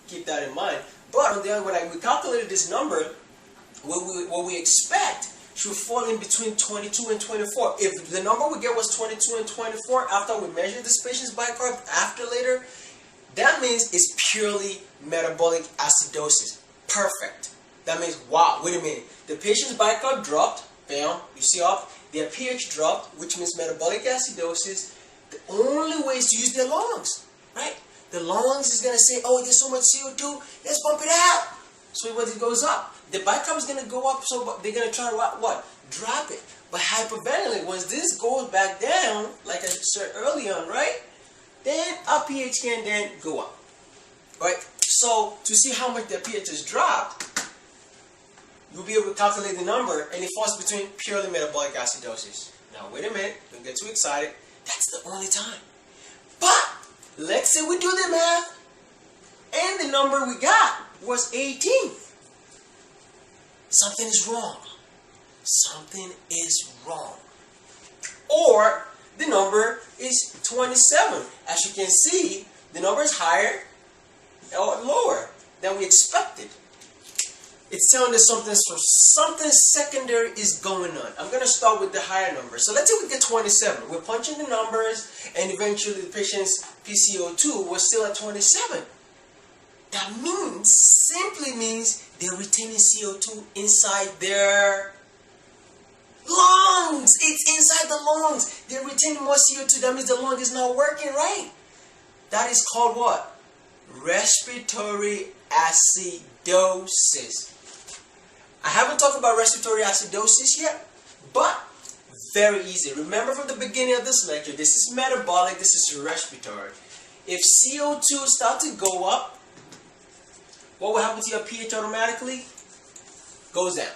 keep that in mind. But on the other, when we calculated this number, what we expect should fall in between 22 and 24. If the number we get was 22 and 24 after we measure this patient's bicarb after later, that means it's purely metabolic acidosis. Perfect. That means, wow, wait a minute. The patient's bicarb dropped, bam, you see up. Their pH dropped, which means metabolic acidosis. The only way is to use their lungs, right? The lungs is going to say, oh, there's so much CO2, let's bump it out. So when it goes up, the bicarb is going to go up, so they're going to try to what? Drop it. But hyperventilate, once this goes back down, like I said earlier on, right? Then our pH can then go up, right? So to see how much their pH has dropped, you'll be able to calculate the number, and it falls between purely metabolic acidosis. Now wait a minute, don't get too excited. That's the only time. But let's say we do the math, and the number we got was 18. Something is wrong. Something is wrong. Or the number is 27. As you can see, the number is higher or lower than we expected. It's telling us something secondary is going on. I'm going to start with the higher number. So let's say we get 27. We're punching the numbers, and eventually the patient's PCO2 was still at 27. That simply means they're retaining CO2 inside their lungs. It's inside the lungs. They're retaining more CO2. That means the lung is not working right. That is called what? Respiratory acidosis. I haven't talked about respiratory acidosis yet, but very easy. Remember from the beginning of this lecture, this is metabolic, this is respiratory. If CO2 starts to go up, what will happen to your pH automatically? Goes down.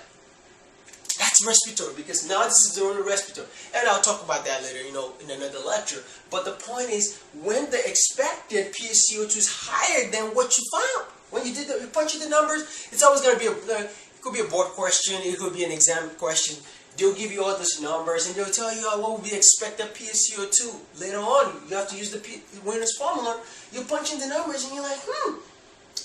That's respiratory, because now this is the only respiratory. And I'll talk about that later, in another lecture. But the point is, when the expected PaCO2 is higher than what you found, when you punch in the numbers, it's always going to be it could be a board question, it could be an exam question. They'll give you all those numbers, and they'll tell you what would be expected PaCO2. Later on, you have to use the Winners formula. You punch in the numbers, and you're like,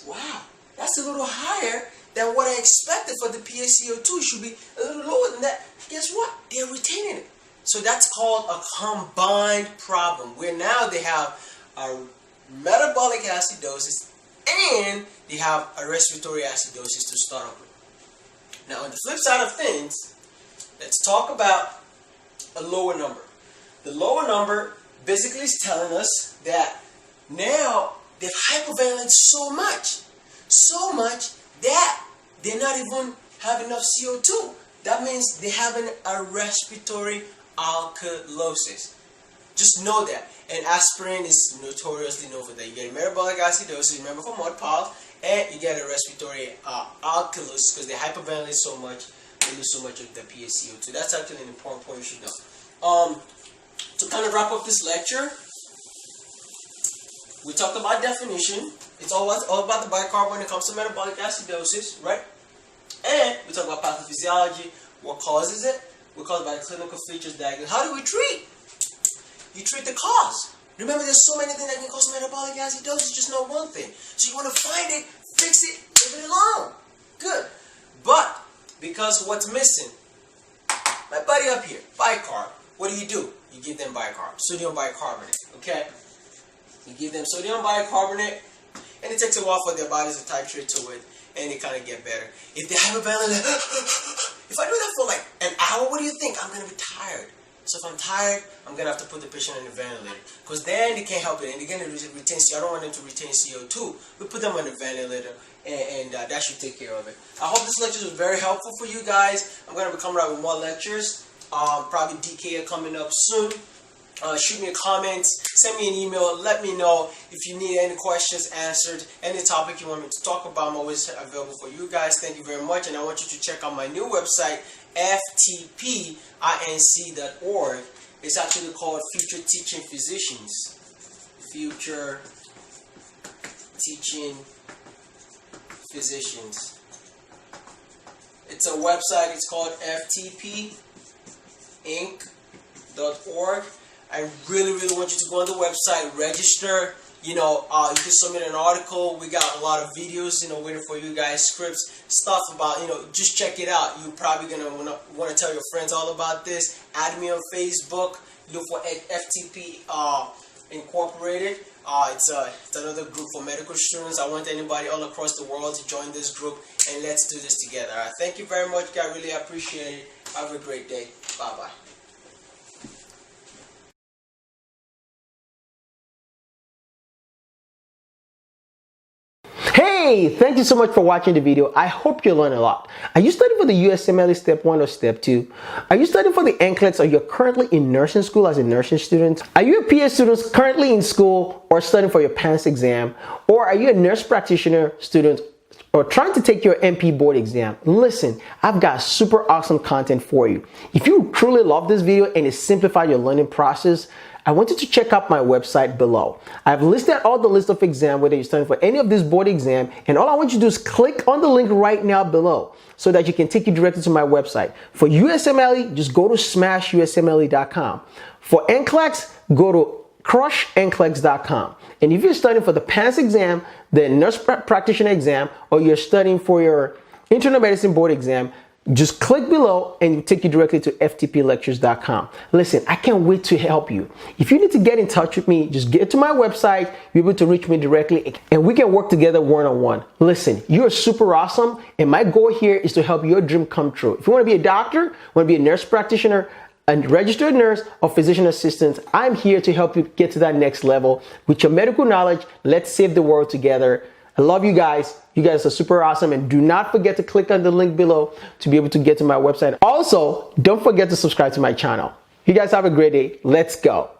wow, that's a little higher than what I expected for the PaCO2. Should be a little lower than that. Guess what? They're retaining it. So that's called a combined problem, where now they have a metabolic acidosis and they have a respiratory acidosis to start off with. Now, on the flip side of things, let's talk about a lower number. The lower number basically is telling us that now they've hyperventilated so much that they're not even having enough CO2. That means they're having a respiratory alkalosis. Just know that. And aspirin is notoriously known for that. You get metabolic acidosis, remember from mud pulse, and you get a respiratory alkalosis because they hyperventilate so much, they lose so much of the PaCO2. That's actually an important point you should know. To kind of wrap up this lecture, we talked about definition. It's all about the bicarb when it comes to metabolic acidosis, right? And we talked about pathophysiology, what causes it. We call it by clinical features diagnosis. How do we treat? You treat the cause. Remember, there's so many things that can cause metabolic acidosis, just not one thing. So you want to find it, fix it, leave it alone. Good. But because what's missing? My buddy up here, bicarb. What do? You give them bicarb, sodium bicarbonate, okay? You give them sodium bicarbonate, and it takes a while for their bodies to titrate to it, and they kind of get better. If they have a balance, if I do that for like an hour, what do you think? I'm going to be tired. So if I'm tired, I'm going to have to put the patient on the ventilator. Because then they can't help it, and they're going to retain CO2. I don't want them to retain CO2. We put them on the ventilator, and that should take care of it. I hope this lecture was very helpful for you guys. I'm going to be coming out with more lectures. Probably DK coming up soon. Shoot me a comment, send me an email, let me know if you need any questions answered, any topic you want me to talk about. I'm always available for you guys. Thank you very much, and I want you to check out my new website, ftpinc.org. It's actually called Future Teaching Physicians. Future Teaching Physicians. It's a website. It's called ftpinc.org. I really want you to go on the website, register, You can submit an article. We got a lot of videos, waiting for you guys, scripts, stuff about, just check it out. You're probably going to want to tell your friends all about this. Add me on Facebook. Look for FTP Incorporated. It's another group for medical students. I want anybody all across the world to join this group, and let's do this together. Thank you very much, guys. Really appreciate it. Have a great day. Bye-bye. Hey, thank you so much for watching the video. I hope you learned a lot. Are you studying for the USMLE Step 1 or Step 2? Are you studying for the NCLEX, or you're currently in nursing school as a nursing student? Are you a PA student currently in school or studying for your PANCE exam? Or are you a nurse practitioner student or trying to take your NP board exam? Listen, I've got super awesome content for you. If you truly love this video and it simplified your learning process, I want you to check out my website below. I've listed all the list of exams, whether you're studying for any of this board exam, and all I want you to do is click on the link right now below so that you can take you directly to my website. For USMLE, just go to smashusmle.com. For NCLEX, go to crushnclex.com. And if you're studying for the PANCE exam, the nurse practitioner exam, or you're studying for your internal medicine board exam, just click below and it'll take you directly to ftplectures.com. Listen, I can't wait to help you. If you need to get in touch with me, just get to my website, you're able to reach me directly, and we can work together one-on-one. Listen, you're super awesome, and my goal here is to help your dream come true. If you want to be a doctor, want to be a nurse practitioner, a registered nurse, or physician assistant, I'm here to help you get to that next level with your medical knowledge. Let's save the world together. I love you guys. You guys are super awesome, and do not forget to click on the link below to be able to get to my website. Also, don't forget to subscribe to my channel. You guys have a great day. Let's go.